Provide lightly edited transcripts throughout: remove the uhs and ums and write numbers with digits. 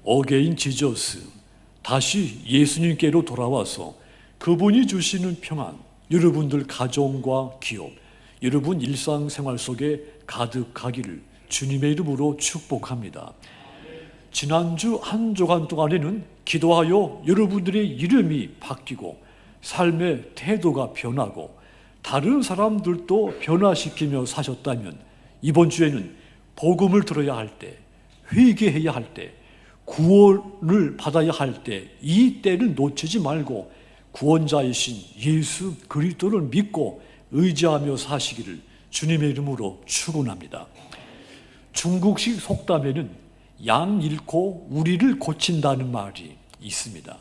어게인 지저스, 다시 예수님께로 돌아와서 그분이 주시는 평안, 여러분들 가정과 기업, 여러분 일상생활 속에 가득하기를 주님의 이름으로 축복합니다. 지난주 한 주간 동안에는 기도하여 여러분들의 이름이 바뀌고 삶의 태도가 변하고 다른 사람들도 변화시키며 사셨다면, 이번 주에는 복음을 들어야 할 때, 회개해야 할 때, 구원을 받아야 할 때 이 때를 놓치지 말고 구원자이신 예수 그리스도를 믿고 의지하며 사시기를 주님의 이름으로 축원합니다. 중국식 속담에는 양 잃고 우리를 고친다는 말이 있습니다.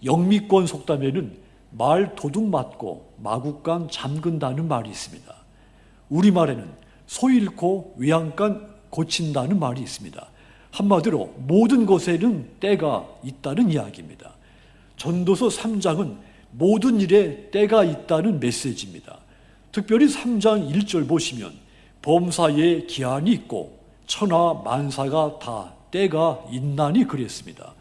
영미권 속담에는 말 도둑 맞고 마구간 잠근다는 말이 있습니다. 우리말에는 소 잃고 외양간 고친다는 말이 있습니다. 한마디로 모든 것에는 때가 있다는 이야기입니다. 전도서 3장은 모든 일에 때가 있다는 메시지입니다. 특별히 3장 1절 보시면 범사에 기한이 있고 천하 만사가 다 때가 있나니 그랬습니다.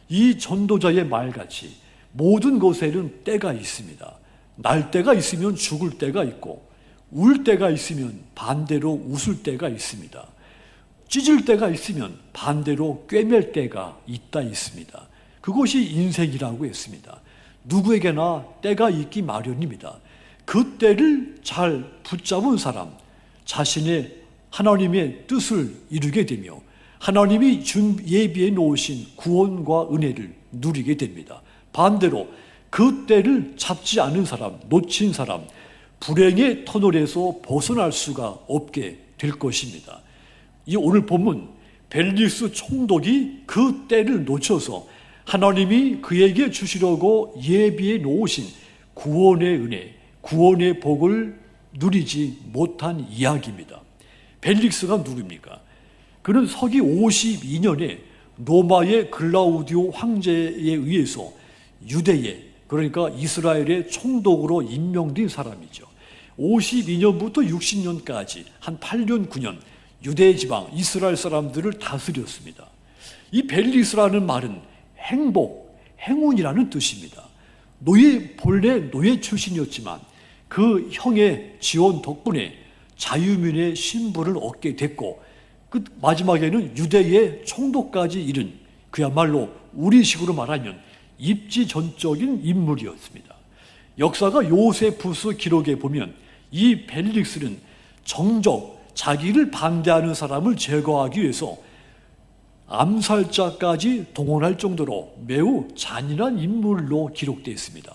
이 전도자의 말같이 모든 것에는 때가 있습니다. 날 때가 있으면 죽을 때가 있고 울 때가 있으면 반대로 웃을 때가 있습니다. 찢을 때가 있으면 반대로 꿰맬 때가 있다 있습니다. 그것이 인생이라고 했습니다. 누구에게나 때가 있기 마련입니다. 그 때를 잘 붙잡은 사람, 자신의 하나님의 뜻을 이루게 되며 하나님이 예비해 놓으신 구원과 은혜를 누리게 됩니다. 반대로 그 때를 잡지 않은 사람, 놓친 사람, 불행의 터널에서 벗어날 수가 없게 될 것입니다. 이 오늘 본문 벨리스 총독이 그 때를 놓쳐서 하나님이 그에게 주시려고 예비해 놓으신 구원의 은혜, 구원의 복을 누리지 못한 이야기입니다. 벨릭스가 누굽니까? 그는 서기 52년에 로마의 글라우디오 황제에 의해서 유대에, 그러니까 이스라엘의 총독으로 임명된 사람이죠. 52년부터 60년까지 한 8년 9년 유대 지방 이스라엘 사람들을 다스렸습니다. 이 벨리스라는 말은 행복, 행운이라는 뜻입니다. 본래 노예 출신이었지만 그 형의 지원 덕분에 자유민의 신분을 얻게 됐고 그 마지막에는 유대의 총독까지 이른 그야말로 우리식으로 말하면 입지전적인 인물이었습니다. 역사가 요세푸스 기록에 보면 이 벨릭스는 정적 자기를 반대하는 사람을 제거하기 위해서 암살자까지 동원할 정도로 매우 잔인한 인물로 기록되어 있습니다.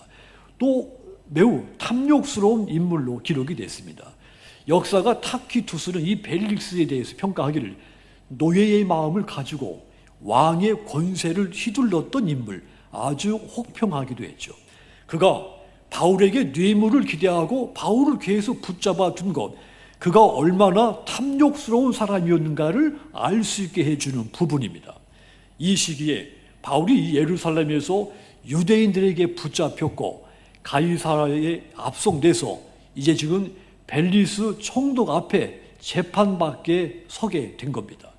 또 매우 탐욕스러운 인물로 기록이 됐습니다. 역사가 타키투스는 이 벨릭스에 대해서 평가하기를 노예의 마음을 가지고 왕의 권세를 휘둘렀던 인물, 아주 혹평하기도 했죠. 그가 바울에게 뇌물을 기대하고 바울을 계속 붙잡아 둔 것, 그가 얼마나 탐욕스러운 사람이었는가를 알 수 있게 해주는 부분입니다. 이 시기에 바울이 예루살렘에서 유대인들에게 붙잡혔고 가이사라에 압송돼서 이제 지금 벨리스 총독 앞에 재판받게 서게 된 겁니다.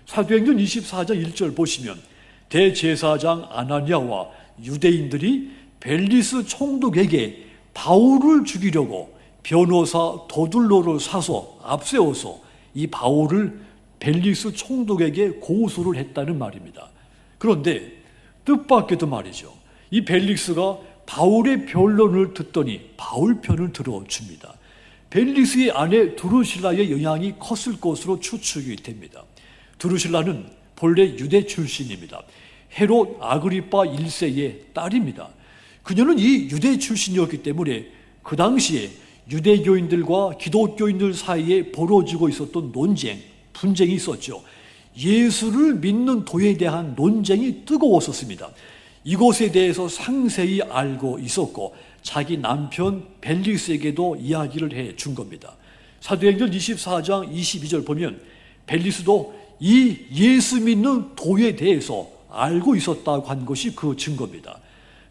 사도행전 24장 1절 보시면 대제사장 아나니아와 유대인들이 벨리스 총독에게 바울을 죽이려고 변호사 도둘로를 사서 앞세워서 이 바울을 벨리스 총독에게 고소를 했다는 말입니다. 그런데 뜻밖에도 말이죠. 이 벨릭스가 바울의 변론을 듣더니 바울 편을 들어줍니다. 벨릭스의 아내 드루실라의 영향이 컸을 것으로 추측이 됩니다. 드루실라는 본래 유대 출신입니다. 헤롯 아그리파 1세의 딸입니다. 그녀는 이 유대 출신이었기 때문에 그 당시에 유대교인들과 기독교인들 사이에 벌어지고 있었던 논쟁, 분쟁이 있었죠. 예수를 믿는 도에 대한 논쟁이 뜨거웠었습니다. 이것에 대해서 상세히 알고 있었고 자기 남편 벨릭스에게도 이야기를 해준 겁니다. 사도행전 24장 22절 보면 벨릭스도 이 예수 믿는 도에 대해서 알고 있었다고 한 것이 그 증거입니다.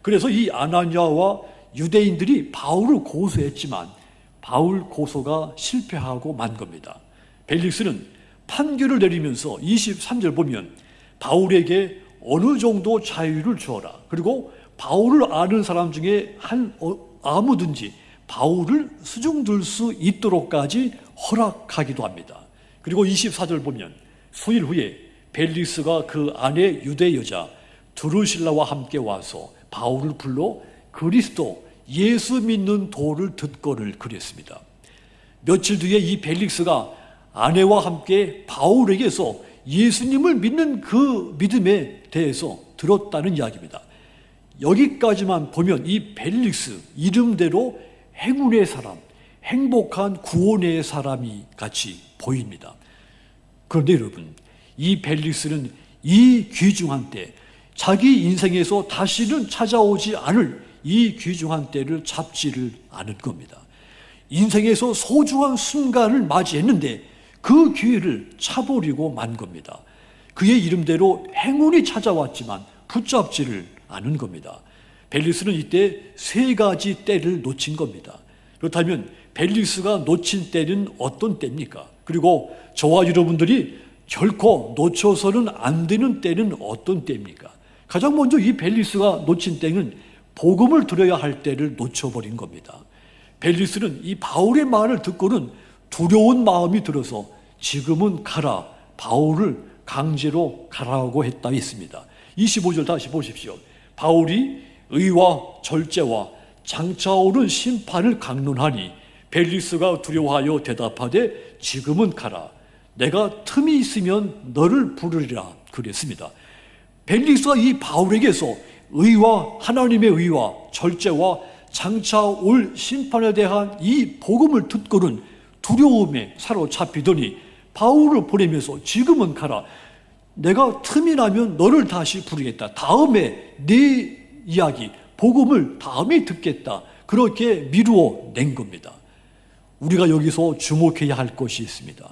그래서 이 아나니아와 유대인들이 바울을 고소했지만 바울 고소가 실패하고 만 겁니다. 벨릭스는 판결을 내리면서 23절 보면 바울에게 어느 정도 자유를 주어라. 그리고 바울을 아는 사람 중에 아무든지 바울을 수중들 수 있도록까지 허락하기도 합니다. 그리고 24절 보면 수일 후에 벨릭스가 그 아내 유대 여자 드루실라와 함께 와서 바울을 불러 그리스도 예수 믿는 도를 듣거늘 그랬습니다. 며칠 뒤에 이 벨릭스가 아내와 함께 바울에게서 예수님을 믿는 그 믿음에 대해서 들었다는 이야기입니다. 여기까지만 보면 이 벨릭스 이름대로 행운의 사람, 행복한 구원의 사람이 같이 보입니다. 그런데 여러분, 이 벨릭스는 이 귀중한 때, 자기 인생에서 다시는 찾아오지 않을 이 귀중한 때를 잡지를 않은 겁니다. 인생에서 소중한 순간을 맞이했는데 그 기회를 차버리고 만 겁니다. 그의 이름대로 행운이 찾아왔지만 붙잡지를 않은 겁니다. 벨릭스는 이때 세 가지 때를 놓친 겁니다. 그렇다면 벨릭스가 놓친 때는 어떤 때입니까? 그리고 저와 여러분들이 결코 놓쳐서는 안 되는 때는 어떤 때입니까? 가장 먼저 이 벨릭스가 놓친 때는 복음을 들어야 할 때를 놓쳐버린 겁니다. 벨릭스는 이 바울의 말을 듣고는 두려운 마음이 들어서 지금은 가라, 바울을 강제로 가라고 했다 했습니다. 25절 다시 보십시오. 바울이 의와 절제와 장차 오른 심판을 강론하니 벨릭스가 두려워하여 대답하되 지금은 가라, 내가 틈이 있으면 너를 부르리라 그랬습니다. 벨릭스가 이 바울에게서 의와 하나님의 의와 절제와 장차 올 심판에 대한 이 복음을 듣고는 두려움에 사로잡히더니 바울을 보내면서 지금은 가라, 내가 틈이 나면 너를 다시 부르겠다, 다음에 네 이야기 복음을 다음에 듣겠다, 그렇게 미루어 낸 겁니다. 우리가 여기서 주목해야 할 것이 있습니다.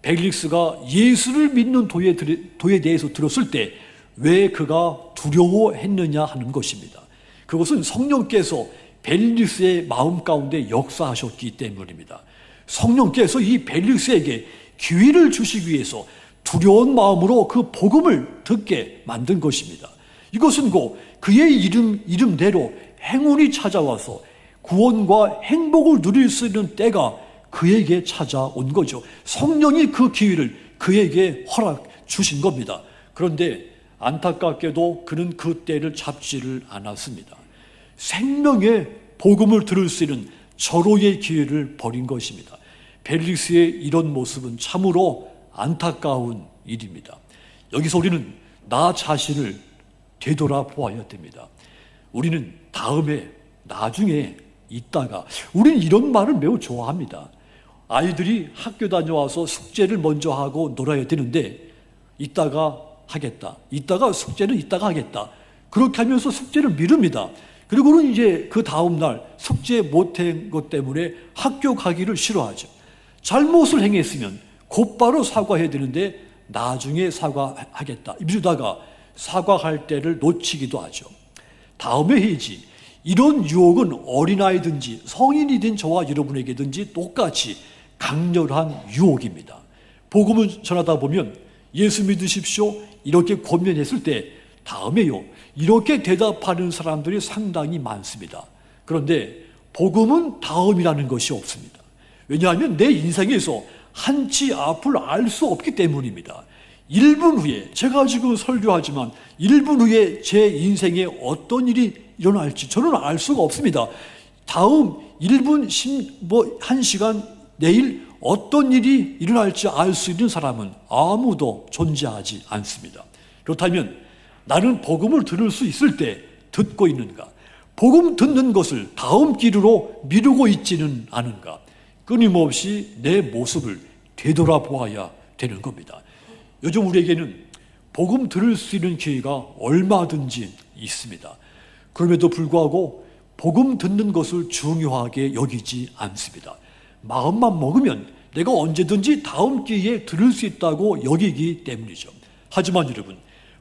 벨릭스가 예수를 믿는 도에 대해서 들었을 때 왜 그가 두려워했느냐 하는 것입니다. 그것은 성령께서 벨릭스의 마음 가운데 역사하셨기 때문입니다. 성령께서 이 벨릭스에게 기회를 주시기 위해서 두려운 마음으로 그 복음을 듣게 만든 것입니다. 이것은 곧 그의 이름대로 행운이 찾아와서 구원과 행복을 누릴 수 있는 때가 그에게 찾아온 거죠. 성령이 그 기회를 그에게 허락 주신 겁니다. 그런데 안타깝게도 그는 그 때를 잡지를 않았습니다. 생명의 복음을 들을 수 있는 절호의 기회를 버린 것입니다. 벨릭스의 이런 모습은 참으로 안타까운 일입니다. 여기서 우리는 나 자신을 되돌아보아야 됩니다. 우리는 다음에, 나중에, 이따가, 우리는 이런 말을 매우 좋아합니다. 아이들이 학교 다녀와서 숙제를 먼저 하고 놀아야 되는데 이따가 하겠다, 이따가 숙제는 이따가 하겠다, 그렇게 하면서 숙제를 미룹니다. 그리고는 이제 그 다음날 숙제 못한 것 때문에 학교 가기를 싫어하죠. 잘못을 행했으면 곧바로 사과해야 되는데 나중에 사과하겠다 미루다가 사과할 때를 놓치기도 하죠. 다음에 해야지. 이런 유혹은 어린아이든지 성인이든 저와 여러분에게든지 똑같이 강렬한 유혹입니다. 복음을 전하다 보면 예수 믿으십시오 이렇게 권면했을 때 다음에요 이렇게 대답하는 사람들이 상당히 많습니다. 그런데 복음은 다음이라는 것이 없습니다. 왜냐하면 내 인생에서 한치 앞을 알 수 없기 때문입니다. 1분 후에, 제가 지금 설교하지만 1분 후에 제 인생에 어떤 일이 일어날지 저는 알 수가 없습니다. 다음 1분, 1시간, 내일 어떤 일이 일어날지 알 수 있는 사람은 아무도 존재하지 않습니다. 그렇다면 나는 복음을 들을 수 있을 때 듣고 있는가? 복음 듣는 것을 다음 기회로 미루고 있지는 않은가? 끊임없이 내 모습을 되돌아보아야 되는 겁니다. 요즘 우리에게는 복음 들을 수 있는 기회가 얼마든지 있습니다. 그럼에도 불구하고 복음 듣는 것을 중요하게 여기지 않습니다. 마음만 먹으면 내가 언제든지 다음 기회에 들을 수 있다고 여기기 때문이죠. 하지만 여러분,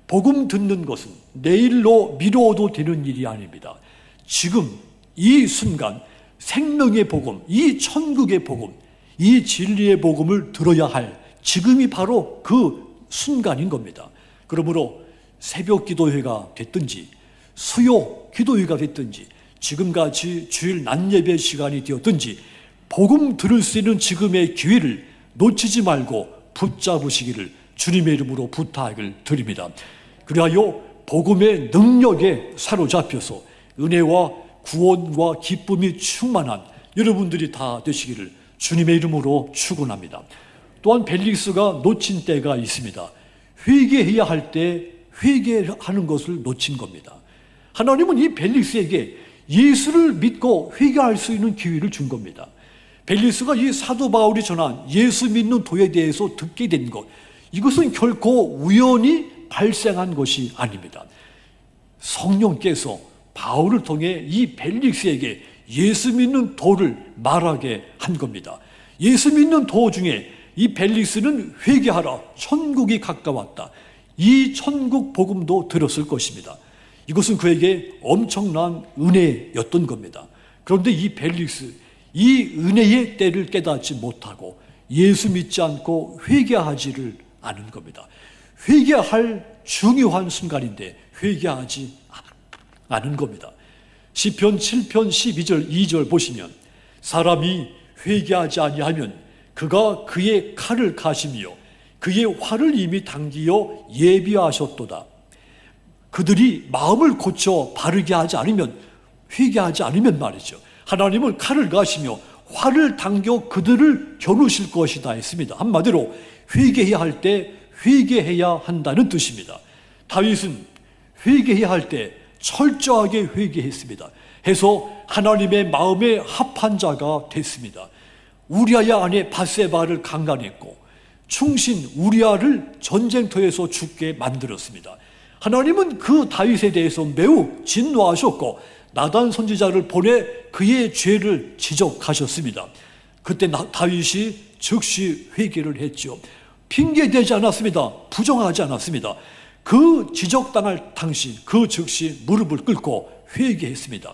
복음 듣는 것은 내일로 미뤄도 되는 일이 아닙니다. 지금 이 순간 생명의 복음, 이 천국의 복음, 이 진리의 복음을 들어야 할 지금이 바로 그 순간인 겁니다. 그러므로 새벽 기도회가 됐든지 수요 기도회가 됐든지 지금같이 주일 낮 예배 시간이 되었든지 복음 들을 수 있는 지금의 기회를 놓치지 말고 붙잡으시기를 주님의 이름으로 부탁을 드립니다. 그리하여 복음의 능력에 사로잡혀서 은혜와 구원과 기쁨이 충만한 여러분들이 다 되시기를 주님의 이름으로 축원합니다. 또한 벨릭스가 놓친 때가 있습니다. 회개해야 할 때 회개하는 것을 놓친 겁니다. 하나님은 이 벨릭스에게 예수를 믿고 회개할 수 있는 기회를 준 겁니다. 벨릭스가 이 사도 바울이 전한 예수 믿는 도에 대해서 듣게 된 것, 이것은 결코 우연히 발생한 것이 아닙니다. 성령께서 바울을 통해 이 벨릭스에게 예수 믿는 도를 말하게 한 겁니다. 예수 믿는 도 중에 이 벨릭스는 회개하라, 천국이 가까웠다, 이 천국 복음도 들었을 것입니다. 이것은 그에게 엄청난 은혜였던 겁니다. 그런데 이 벨릭스, 이 은혜의 때를 깨닫지 못하고 예수 믿지 않고 회개하지를 않은 겁니다. 회개할 중요한 순간인데 회개하지 않은 겁니다. 시편 7편 12절 2절 보시면 사람이 회개하지 아니하면 그가 그의 칼을 가시며 그의 활을 이미 당기어 예비하셨도다. 그들이 마음을 고쳐 바르게 하지 않으면, 회개하지 않으면 말이죠, 하나님은 칼을 가시며 활을 당겨 그들을 겨누실 것이다 했습니다. 한마디로 회개해야 할 때 회개해야 한다는 뜻입니다. 다윗은 회개해야 할 때 철저하게 회개했습니다. 해서 하나님의 마음에 합한 자가 됐습니다. 우리아야 아내 밧세바를 강간했고 충신 우리아를 전쟁터에서 죽게 만들었습니다. 하나님은 그 다윗에 대해서 매우 진노하셨고 나단 선지자를 보내 그의 죄를 지적하셨습니다. 그때 다윗이 즉시 회개를 했죠. 핑계대지 않았습니다. 부정하지 않았습니다. 그 지적당할 당시 그 즉시 무릎을 꿇고 회개했습니다.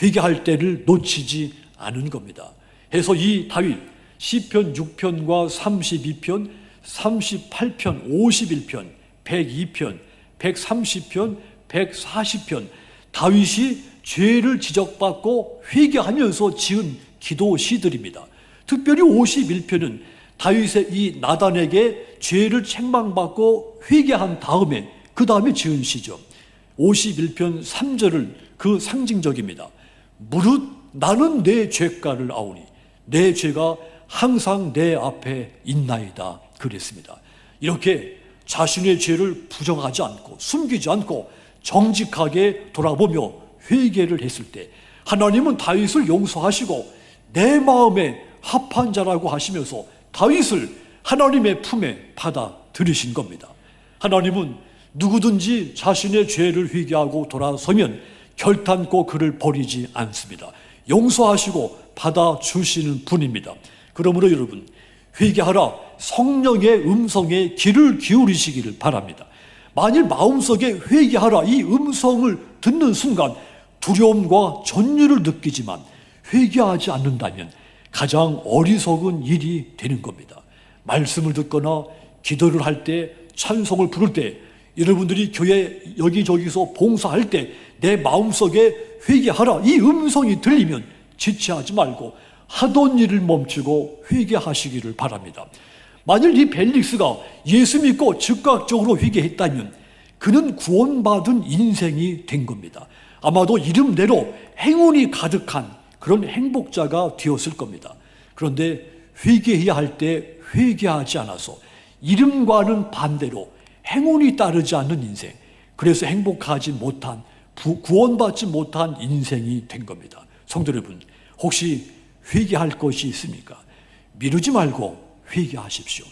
회개할 때를 놓치지 않은 겁니다. 해서 이 다윗 시편 6편과 32편, 38편, 51편, 102편, 130편, 140편 다윗이 죄를 지적받고 회개하면서 지은 기도 시들입니다. 특별히 51편은 다윗의 이 나단에게 죄를 책망받고 회개한 다음에 그 다음에 지은 시죠. 51편 3절은 그 상징적입니다. 무릇 나는 내 죄가를 아오니 내 죄가 항상 내 앞에 있나이다 그랬습니다. 이렇게 자신의 죄를 부정하지 않고 숨기지 않고 정직하게 돌아보며 회개를 했을 때 하나님은 다윗을 용서하시고 내 마음에 합한 자라고 하시면서 다윗을 하나님의 품에 받아들이신 겁니다. 하나님은 누구든지 자신의 죄를 회개하고 돌아서면 결단코 그를 버리지 않습니다. 용서하시고 받아주시는 분입니다. 그러므로 여러분, 회개하라, 성령의 음성에 귀를 기울이시기를 바랍니다. 만일 마음속에 회개하라 이 음성을 듣는 순간 두려움과 전율을 느끼지만 회개하지 않는다면 가장 어리석은 일이 되는 겁니다. 말씀을 듣거나 기도를 할 때, 찬송을 부를 때, 여러분들이 교회 여기저기서 봉사할 때 내 마음속에 회개하라 이 음성이 들리면 지체하지 말고 하던 일을 멈추고 회개하시기를 바랍니다. 만일 이 벨릭스가 예수 믿고 즉각적으로 회개했다면 그는 구원받은 인생이 된 겁니다. 아마도 이름대로 행운이 가득한 그런 행복자가 되었을 겁니다. 그런데 회개해야 할 때 회개하지 않아서 이름과는 반대로 행운이 따르지 않는 인생, 그래서 행복하지 못한, 구원받지 못한 인생이 된 겁니다. 성도 여러분, 혹시 회개할 것이 있습니까? 미루지 말고 회개하십시오.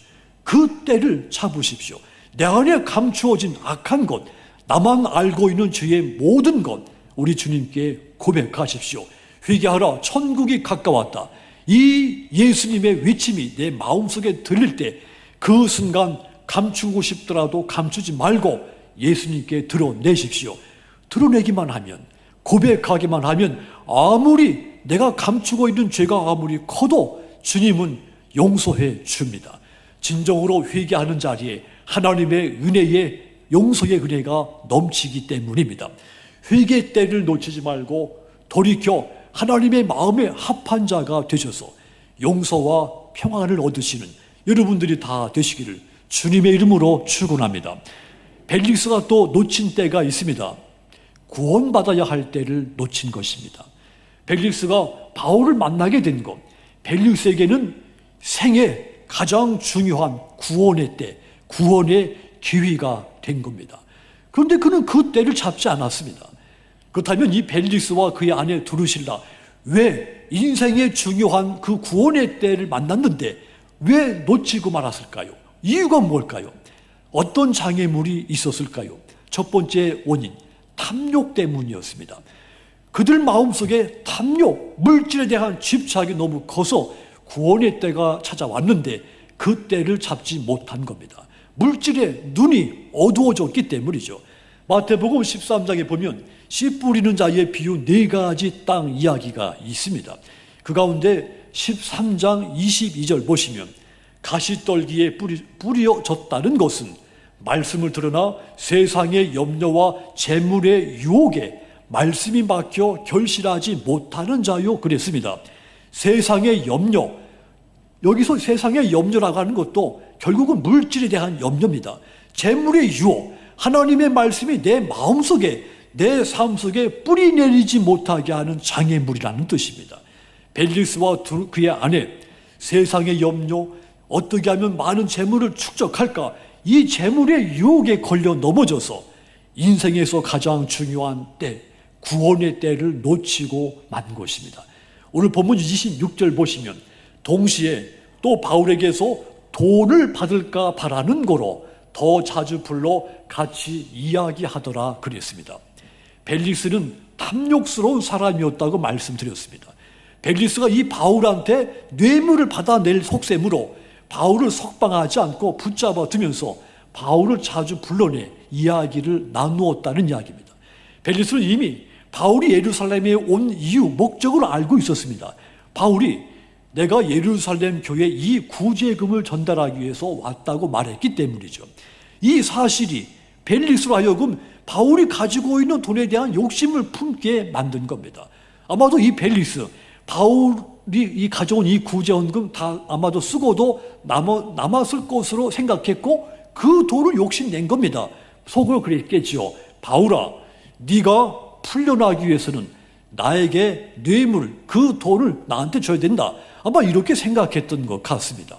그 때를 잡으십시오. 내 안에 감추어진 악한 것, 나만 알고 있는 죄의 모든 것 우리 주님께 고백하십시오. 회개하라, 천국이 가까웠다. 이 예수님의 외침이 내 마음속에 들릴 때 그 순간 감추고 싶더라도 감추지 말고 예수님께 드러내십시오. 드러내기만 하면, 고백하기만 하면 아무리 내가 감추고 있는 죄가 아무리 커도 주님은 용서해 줍니다. 진정으로 회개하는 자리에 하나님의 은혜의 용서의 은혜가 넘치기 때문입니다. 회개 때를 놓치지 말고 돌이켜 하나님의 마음에 합한 자가 되셔서 용서와 평안을 얻으시는 여러분들이 다 되시기를 주님의 이름으로 축원합니다. 벨릭스가 또 놓친 때가 있습니다. 구원받아야 할 때를 놓친 것입니다. 벨릭스가 바울을 만나게 된 것, 벨릭스에게는 생애 가장 중요한 구원의 때, 구원의 기회가 된 겁니다. 그런데 그는 그 때를 잡지 않았습니다. 그렇다면 이 벨릭스와 그의 아내 드루실라, 왜 인생의 중요한 그 구원의 때를 만났는데 왜 놓치고 말았을까요? 이유가 뭘까요? 어떤 장애물이 있었을까요? 첫 번째 원인, 탐욕 때문이었습니다. 그들 마음속에 탐욕, 물질에 대한 집착이 너무 커서 구원의 때가 찾아왔는데 그 때를 잡지 못한 겁니다. 물질에 눈이 어두워졌기 때문이죠. 마태복음 13장에 보면 씨 뿌리는 자의 비유 4가지 땅 이야기가 있습니다. 그 가운데 13장 22절 보시면 가시떨기에 뿌려졌다는 것은 말씀을 들으나 세상의 염려와 재물의 유혹에 말씀이 막혀 결실하지 못하는 자요 그랬습니다. 세상의 염려, 여기서 세상의 염려라고 하는 것도 결국은 물질에 대한 염려입니다. 재물의 유혹, 하나님의 말씀이 내 마음속에, 내 삶 속에 뿌리 내리지 못하게 하는 장애물이라는 뜻입니다. 벨릭스와 그의 아내, 세상의 염려, 어떻게 하면 많은 재물을 축적할까, 이 재물의 유혹에 걸려 넘어져서 인생에서 가장 중요한 때, 구원의 때를 놓치고 만 것입니다. 오늘 본문 26절 보시면 동시에 또 바울에게서 돈을 받을까 바라는 거로 더 자주 불러 같이 이야기하더라 그랬습니다. 벨릭스는 탐욕스러운 사람이었다고 말씀드렸습니다. 벨릭스가 이 바울한테 뇌물을 받아낼 속셈으로 바울을 석방하지 않고 붙잡아 두면서 바울을 자주 불러내 이야기를 나누었다는 이야기입니다. 벨릭스는 이미 바울이 예루살렘에 온 이유, 목적을 알고 있었습니다. 바울이 내가 예루살렘 교회에 이 구제금을 전달하기 위해서 왔다고 말했기 때문이죠. 이 사실이 벨릭스로 하여금 바울이 가지고 있는 돈에 대한 욕심을 품게 만든 겁니다. 아마도 이 벨릭스, 바울이 가져온 이 구제원금 다 아마도 쓰고도 남았을 것으로 생각했고 그 돈을 욕심낸 겁니다. 속으로 그랬겠죠. 바울아, 네가 풀려나기 위해서는 나에게 뇌물, 그 돈을 나한테 줘야 된다. 아마 이렇게 생각했던 것 같습니다.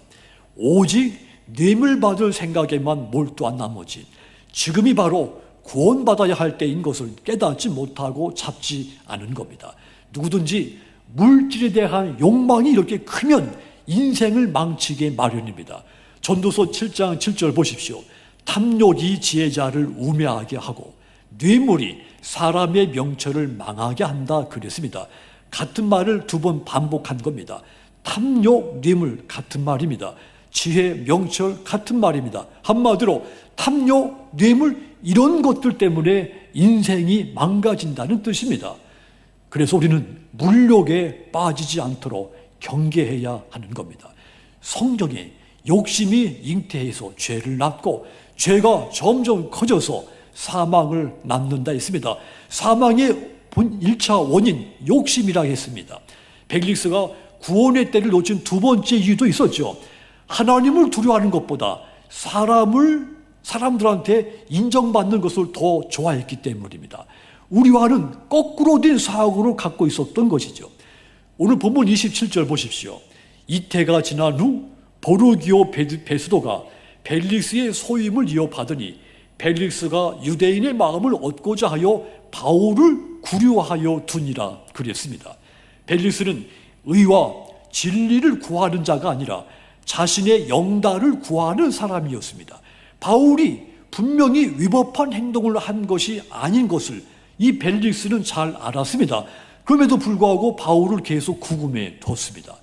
오직 뇌물 받을 생각에만 몰두한 나머지 지금이 바로 구원받아야 할 때인 것을 깨닫지 못하고 잡지 않은 겁니다. 누구든지 물질에 대한 욕망이 이렇게 크면 인생을 망치게 마련입니다. 전도서 7장 7절 보십시오. 탐욕이 지혜자를 우매하게 하고 뇌물이 사람의 명철을 망하게 한다 그랬습니다. 같은 말을 2번 반복한 겁니다. 탐욕, 뇌물 같은 말입니다. 지혜, 명철 같은 말입니다. 한마디로 탐욕, 뇌물 이런 것들 때문에 인생이 망가진다는 뜻입니다. 그래서 우리는 물욕에 빠지지 않도록 경계해야 하는 겁니다. 성경에 욕심이 잉태해서 죄를 낳고 죄가 점점 커져서 사망을 낳는다 했습니다. 사망의 1차 원인 욕심이라 했습니다. 벨릭스가 구원의 때를 놓친 2번째 이유도 있었죠. 하나님을 두려워하는 것보다 사람들한테 인정받는 것을 더 좋아했기 때문입니다. 우리와는 거꾸로 된 사고를 갖고 있었던 것이죠. 오늘 본문 27절 보십시오. 이태가 지난 후 보르기오 베스도가 벨릭스의 소임을 이어받으니 벨릭스가 유대인의 마음을 얻고자 하여 바울을 구려하여 두니라 그랬습니다. 벨릭스는 의와 진리를 구하는 자가 아니라 자신의 영달을 구하는 사람이었습니다. 바울이 분명히 위법한 행동을 한 것이 아닌 것을 이 벨릭스는 잘 알았습니다. 그럼에도 불구하고 바울을 계속 구금해 뒀습니다.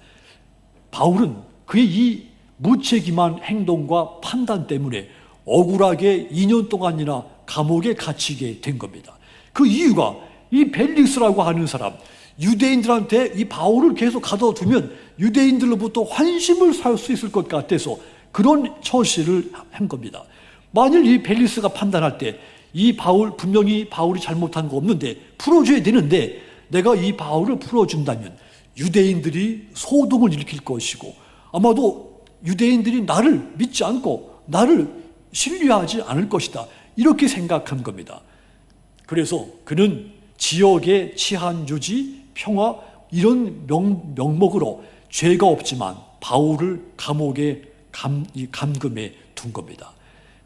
바울은 그의 이 무책임한 행동과 판단 때문에 억울하게 2년 동안이나 감옥에 갇히게 된 겁니다. 그 이유가 이 벨릭스라고 하는 사람, 유대인들한테 이 바울을 계속 가둬두면 유대인들로부터 환심을 살 수 있을 것 같아서 그런 처시를 한 겁니다. 만일 이 벨리스가 판단할 때 이 바울, 분명히 바울이 잘못한 거 없는데 풀어줘야 되는데 내가 이 바울을 풀어준다면 유대인들이 소동을 일으킬 것이고 아마도 유대인들이 나를 믿지 않고 나를 신뢰하지 않을 것이다, 이렇게 생각한 겁니다. 그래서 그는 지역의 치안 유지, 평화 이런 명목으로 죄가 없지만 바울을 감옥에 감금해 둔 겁니다.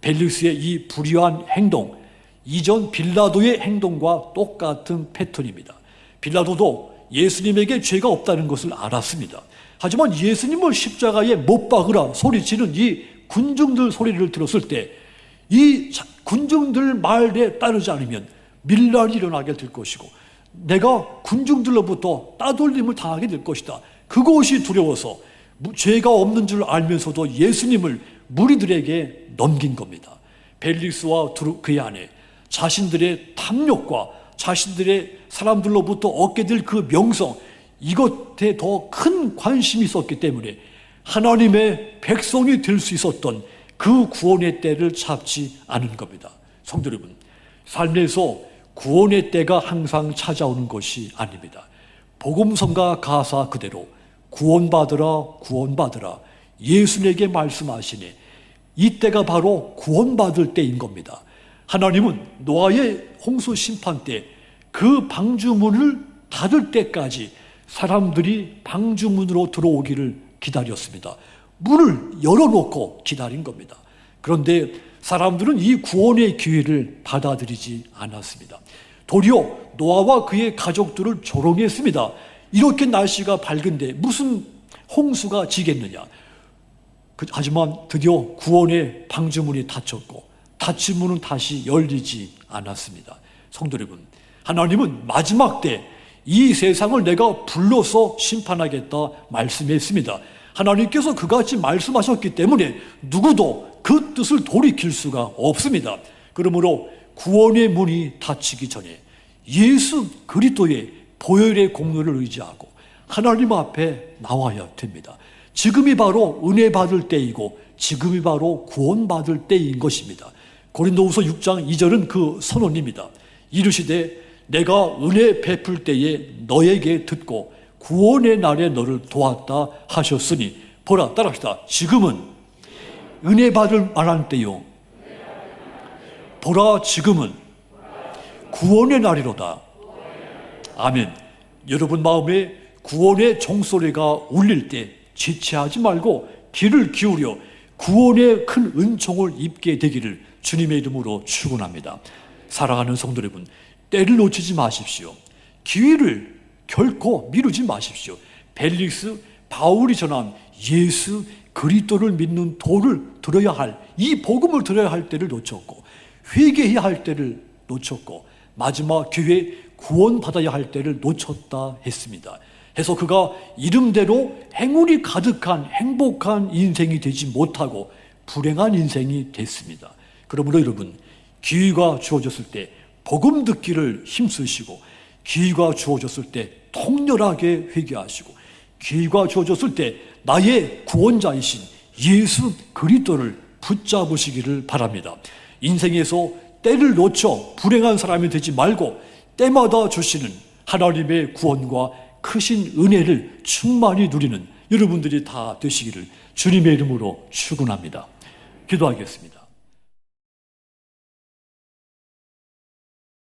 벨리스의 이 불의한 행동, 이전 빌라도의 행동과 똑같은 패턴입니다. 빌라도도 예수님에게 죄가 없다는 것을 알았습니다. 하지만 예수님을 십자가에 못 박으라 소리치는 이 군중들 소리를 들었을 때 이 군중들 말에 따르지 않으면 밀란이 일어나게 될 것이고 내가 군중들로부터 따돌림을 당하게 될 것이다. 그것이 두려워서 죄가 없는 줄 알면서도 예수님을 무리들에게 넘긴 겁니다. 벨리스와 그의 아내, 자신들의 탐욕과 자신들의 사람들로부터 얻게 될 그 명성, 이것에 더 큰 관심이 있었기 때문에 하나님의 백성이 될 수 있었던 그 구원의 때를 잡지 않은 겁니다. 성도 여러분, 삶에서 구원의 때가 항상 찾아오는 것이 아닙니다. 복음성가 가사 그대로 구원받으라 구원받으라 예수님에게 말씀하시니 이 때가 바로 구원받을 때인 겁니다. 하나님은 노아의 홍수 심판 때 그 방주문을 닫을 때까지 사람들이 방주문으로 들어오기를 기다렸습니다. 문을 열어놓고 기다린 겁니다. 그런데 사람들은 이 구원의 기회를 받아들이지 않았습니다. 도리어 노아와 그의 가족들을 조롱했습니다. 이렇게 날씨가 밝은데 무슨 홍수가 지겠느냐. 하지만 드디어 구원의 방주문이 닫혔고 닫힌 문은 다시 열리지 않았습니다. 성도 여러분, 하나님은 마지막 때 이 세상을 내가 불러서 심판하겠다 말씀했습니다. 하나님께서 그같이 말씀하셨기 때문에 누구도 그 뜻을 돌이킬 수가 없습니다. 그러므로 구원의 문이 닫히기 전에 예수 그리스도의 보혈의 공로를 의지하고 하나님 앞에 나와야 됩니다. 지금이 바로 은혜 받을 때이고 지금이 바로 구원받을 때인 것입니다. 고린도후서 6장 2절은 그 선언입니다. 이르시되 내가 은혜 베풀 때에 너에게 듣고 구원의 날에 너를 도왔다 하셨으니 보라, 따라합시다. 지금은 은혜 받을 만한 때요, 보라 지금은 구원의 날이로다. 아멘. 여러분 마음에 구원의 종소리가 울릴 때 지체하지 말고 귀를 기울여 구원의 큰 은총을 입게 되기를 주님의 이름으로 축원합니다. 사랑하는 성도 여러분, 때를 놓치지 마십시오. 기회를 결코 미루지 마십시오. 벨리스, 바울이 전한 예수 그리스도를 믿는 도를 들어야 할, 이 복음을 들어야 할 때를 놓쳤고 회개해야 할 때를 놓쳤고 마지막 기회에 구원받아야 할 때를 놓쳤다 했습니다. 해서 그가 이름대로 행운이 가득한 행복한 인생이 되지 못하고 불행한 인생이 됐습니다. 그러므로 여러분, 기회가 주어졌을 때 복음 듣기를 힘쓰시고 기회가 주어졌을 때 통렬하게 회개하시고 기회가 주어졌을 때 나의 구원자이신 예수 그리스도를 붙잡으시기를 바랍니다. 인생에서 때를 놓쳐 불행한 사람이 되지 말고 때마다 주시는 하나님의 구원과 크신 은혜를 충만히 누리는 여러분들이 다 되시기를 주님의 이름으로 축원합니다. 기도하겠습니다.